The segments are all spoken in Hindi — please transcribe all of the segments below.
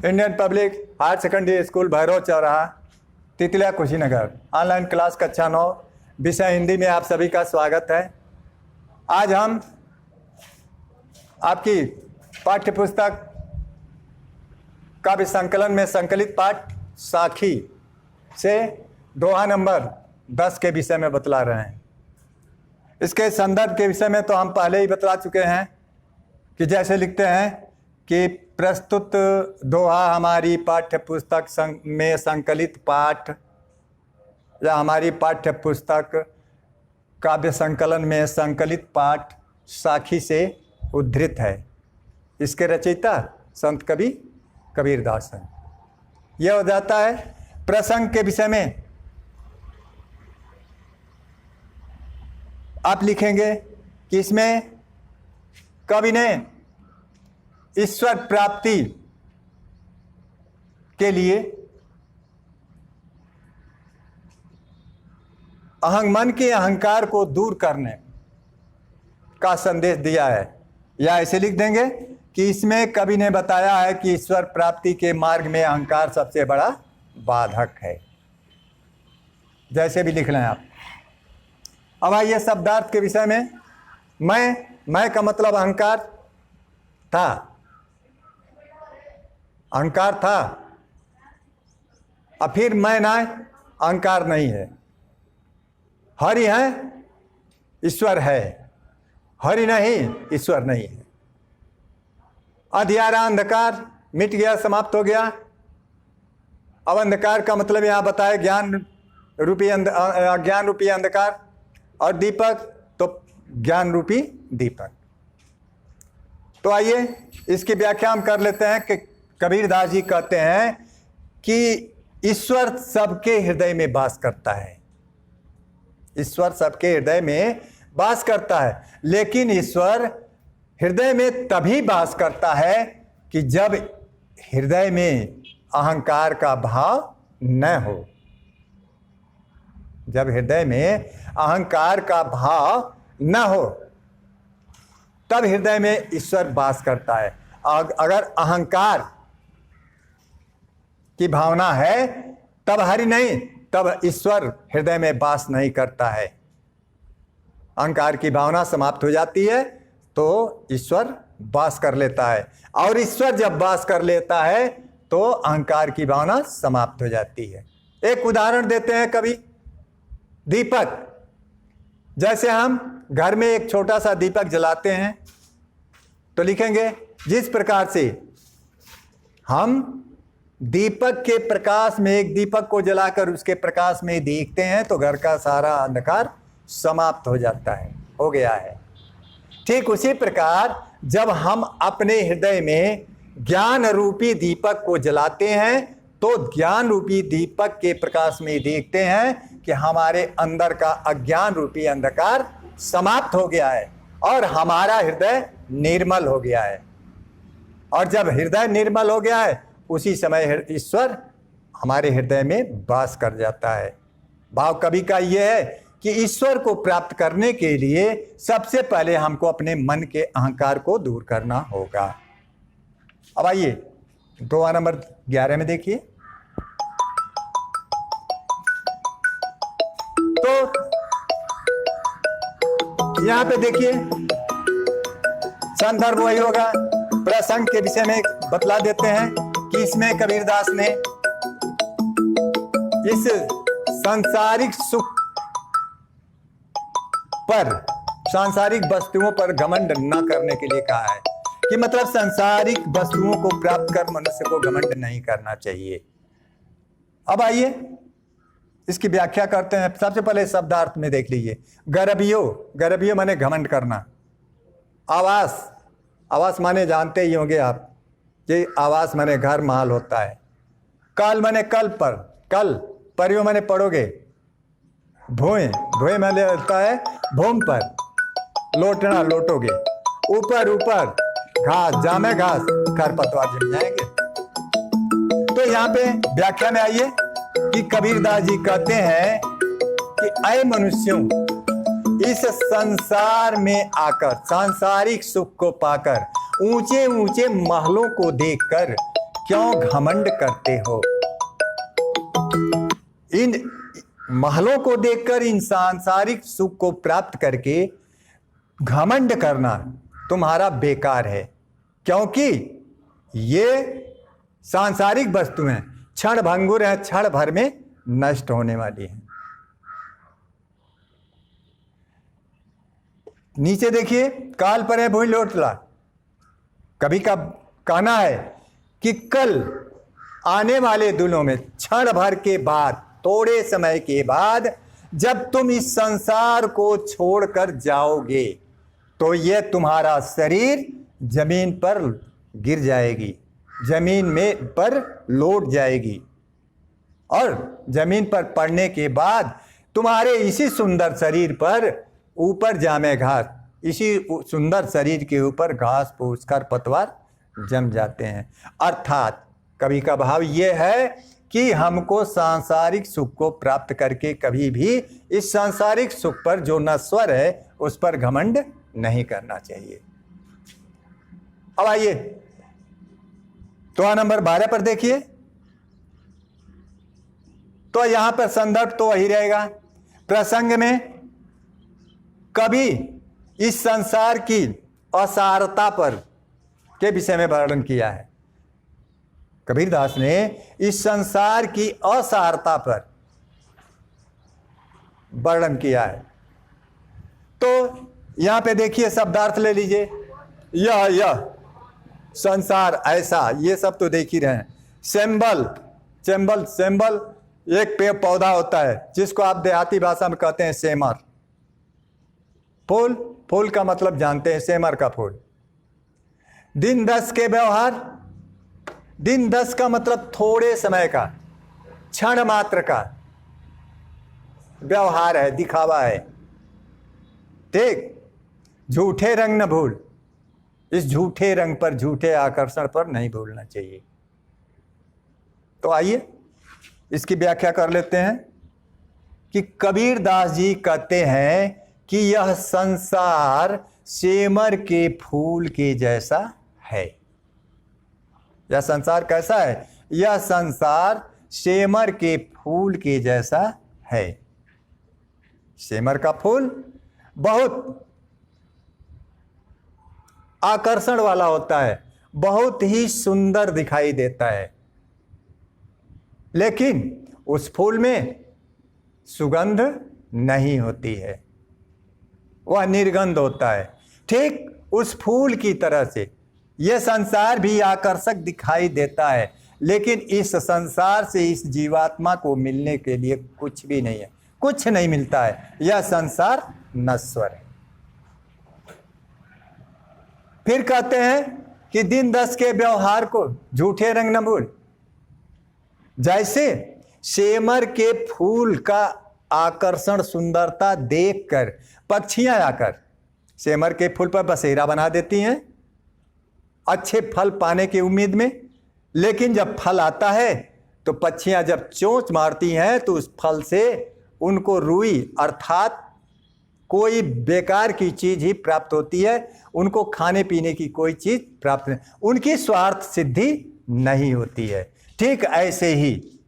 Indian public higher secondary school Bhairav Chauraha, Titliya, Kushinagar. Online class कक्षा 9, विषय हिंदी में आप सभी का स्वागत है। आज हम आपकी पाठ्य पुस्तक काव्य संकलन में संकलित पाठ साखी से दोहा नंबर 10 के विषय में बतला रहे हैं। इसके संदर्भ के विषय में तो हम पहले ही बतला चुके हैं कि जैसे लिखते हैं कि प्रस्तुत दोहा हमारी पाठ्य पुस्तक में संकलित पाठ या हमारी पाठ्य पुस्तक काव्य संकलन में संकलित पाठ साखी से उद्धृत है। इसके रचयिता संत कवि कबीरदास हैं। यह हो जाता है प्रसंग के विषय में। आप लिखेंगे कि इसमें कवि ने ईश्वर प्राप्ति के लिए मन के अहंकार को दूर करने का संदेश दिया है। या ऐसे लिख देंगे कि इसमें कवि ने बताया है कि ईश्वर प्राप्ति के मार्ग में अहंकार सबसे बड़ा बाधक है। जैसे भी लिख लें आप। अब आइए शब्दार्थ के विषय में। मैं का मतलब अहंकार था, अहंकार था। अब फिर मैं ना, अहंकार नहीं है। हरि है, ईश्वर है। हरि नहीं, ईश्वर नहीं है। अंधियारा अंधकार मिट गया, समाप्त हो गया। अब अंधकार का मतलब यहां बताया ज्ञान रूपी अंधकार, और दीपक तो ज्ञान रूपी दीपक। तो आइए इसकी व्याख्या हम कर लेते हैं कि कबीरदास जी कहते हैं कि ईश्वर सबके हृदय में वास करता है। ईश्वर सबके हृदय में वास करता है, लेकिन ईश्वर हृदय में तभी वास करता है कि जब हृदय में अहंकार का भाव न हो। जब हृदय में अहंकार का भाव न हो तब हृदय में ईश्वर वास करता है। अगर अहंकार की भावना है तब हरि नहीं, तब ईश्वर हृदय में वास नहीं करता है। अहंकार की भावना समाप्त हो जाती है तो ईश्वर वास कर लेता है, और ईश्वर जब वास कर लेता है तो अहंकार की भावना समाप्त हो जाती है। एक उदाहरण देते हैं कवि, दीपक। जैसे हम घर में एक छोटा सा दीपक जलाते हैं तो लिखेंगे जिस प्रकार से हम दीपक के प्रकाश में एक दीपक को जलाकर उसके प्रकाश में देखते हैं तो घर का सारा अंधकार समाप्त हो जाता है, हो गया है। ठीक उसी प्रकार जब हम अपने हृदय में ज्ञान रूपी दीपक को जलाते हैं तो ज्ञान रूपी दीपक के प्रकाश में देखते हैं कि हमारे अंदर का अज्ञान रूपी अंधकार समाप्त हो गया है और हमारा हृदय निर्मल हो गया है। और जब हृदय निर्मल हो गया है उसी समय ईश्वर हमारे हृदय में वास कर जाता है। भाव कवि का यह है कि ईश्वर को प्राप्त करने के लिए सबसे पहले हमको अपने मन के अहंकार को दूर करना होगा। अब आइए दोहा नंबर 11 में देखिए। तो यहां पे देखिए संदर्भ वही होगा। प्रसंग के विषय में बतला देते हैं कि इसमें कबीरदास ने इस सांसारिक सुख पर, सांसारिक वस्तुओं पर घमंड न करने के लिए कहा है कि मतलब सांसारिक वस्तुओं को प्राप्त कर मनुष्य को घमंड नहीं करना चाहिए। अब आइए इसकी व्याख्या करते हैं। सबसे पहले शब्दार्थ में देख लीजिए। गर्भियो माने घमंड करना। आवास, आवास माने जानते ही होंगे आप, ये आवास माने घर महल होता है। काल माने कल पर, कल परियो माने पड़ोगे। भूए माने होता है भूम पर, लोटना लोटोगे। ऊपर ऊपर घास, जामे घास, खरपतवार जम जाएंगे। तो यहाँ पे व्याख्या में आइए कि कबीरदास जी कहते हैं कि ऐ मनुष्यों, इस संसार में आकर, सांसारिक सुख को पाकर, ऊंचे ऊंचे महलों को देखकर क्यों घमंड करते हो? इन महलों को देखकर, इन सांसारिक सुख को प्राप्त करके घमंड करना तुम्हारा बेकार है, क्योंकि ये सांसारिक वस्तुएं क्षण भंगुर है, क्षण भर में नष्ट होने वाली है। नीचे देखिए, काल पर है भूल लौटला। कभी का कहना है कि कल आने वाले दिनों में, क्षण भर के बाद, थोड़े समय के बाद, जब तुम इस संसार को छोड़कर जाओगे तो यह तुम्हारा शरीर जमीन पर गिर जाएगी, जमीन में पर लौट जाएगी, और जमीन पर पड़ने के बाद तुम्हारे इसी सुंदर शरीर पर ऊपर जामे घास, इसी सुंदर शरीर के ऊपर घास फूस खरपतवार जम जाते हैं। अर्थात कवि का भाव यह है कि हमको सांसारिक सुख को प्राप्त करके कभी भी इस सांसारिक सुख पर जो नश्वर है उस पर घमंड नहीं करना चाहिए। अब आइए तो नंबर 12 पर देखिए, तो यहां पर संदर्भ तो वही रहेगा। प्रसंग में कभी इस संसार की असारता पर के विषय में वर्णन किया है। कबीरदास ने इस संसार की असारता पर वर्णन किया है। तो यहां पे देखिए, शब्दार्थ ले लीजिए। यह संसार ऐसा, ये सब तो देख ही रहे हैं। सेम्बल एक पेड़ पौधा होता है जिसको आप देहाती भाषा में कहते हैं सेमर। फूल का मतलब जानते हैं, सेमर का फूल। दिन 10 के व्यवहार, दिन 10 का मतलब थोड़े समय का, क्षण मात्र का व्यवहार है, दिखावा है। ठीक, झूठे रंग न भूल। इस झूठे रंग पर, झूठे आकर्षण पर नहीं भूलना चाहिए। तो आइए इसकी व्याख्या कर लेते हैं कि कबीरदास जी कहते हैं कि यह संसार सेमर के फूल के जैसा है। यह संसार कैसा है? यह संसार सेमर के फूल के जैसा है। सेमर का फूल बहुत आकर्षण वाला होता है, बहुत ही सुंदर दिखाई देता है, लेकिन उस फूल में सुगंध नहीं होती है, वह निर्गंध होता है। ठीक उस फूल की तरह से यह संसार भी आकर्षक दिखाई देता है, लेकिन इस संसार से इस जीवात्मा को मिलने के लिए कुछ भी नहीं है, कुछ नहीं मिलता है। यह संसार नश्वर है। फिर कहते हैं कि दिन 10 के व्यवहार को झूठे रंग न भूल। जैसे सेमर के फूल का आकर्षण, सुंदरता देखकर पक्षियां आकर सेमर के फूल पर बसेरा बना देती हैं, अच्छे फल पाने की उम्मीद में। लेकिन जब फल आता है तो पक्षियां जब चोंच मारती हैं तो उस फल से उनको रुई अर्थात कोई बेकार की चीज ही प्राप्त होती है, उनको खाने पीने की कोई चीज प्राप्त नहीं, उनकी स्वार्थ सिद्धि नहीं होती है। ठीक ऐसे ही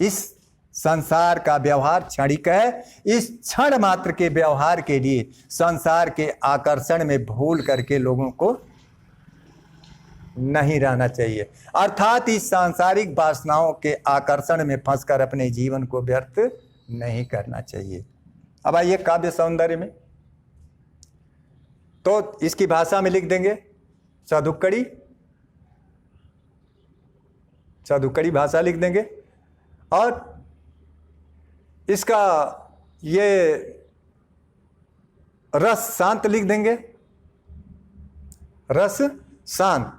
इस संसार का व्यवहार क्षणिक है। इस क्षण मात्र के व्यवहार के लिए संसार के आकर्षण में भूल करके लोगों को नहीं रहना चाहिए, अर्थात इस सांसारिक वासनाओं के आकर्षण में फंसकर अपने जीवन को व्यर्थ नहीं करना चाहिए। अब आइए काव्य सौंदर्य में, तो इसकी भाषा में लिख देंगे चौधुकड़ी भाषा लिख देंगे, और इसका ये रस शांत लिख देंगे, रस शांत।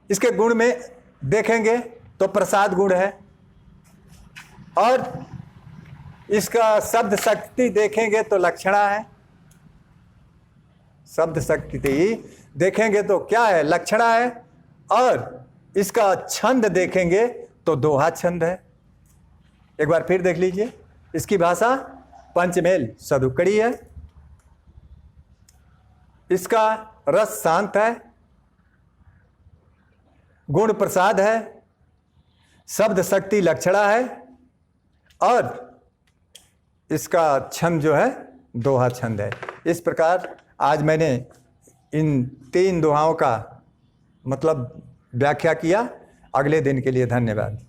इसके गुण में देखेंगे तो प्रसाद गुण है, और इसका शब्द शक्ति देखेंगे तो लक्षणा है। शब्द शक्ति देखेंगे तो क्या है? लक्षणा है। और इसका छंद देखेंगे तो दोहा छंद है। एक बार फिर देख लीजिए, इसकी भाषा पंचमेल सदुकड़ी है, इसका रस शांत है, गुण प्रसाद है, शब्द शक्ति लक्षणा है, और इसका छंद जो है दोहा छंद है। इस प्रकार आज मैंने इन 3 दोहाओं का मतलब व्याख्या किया। अगले दिन के लिए धन्यवाद।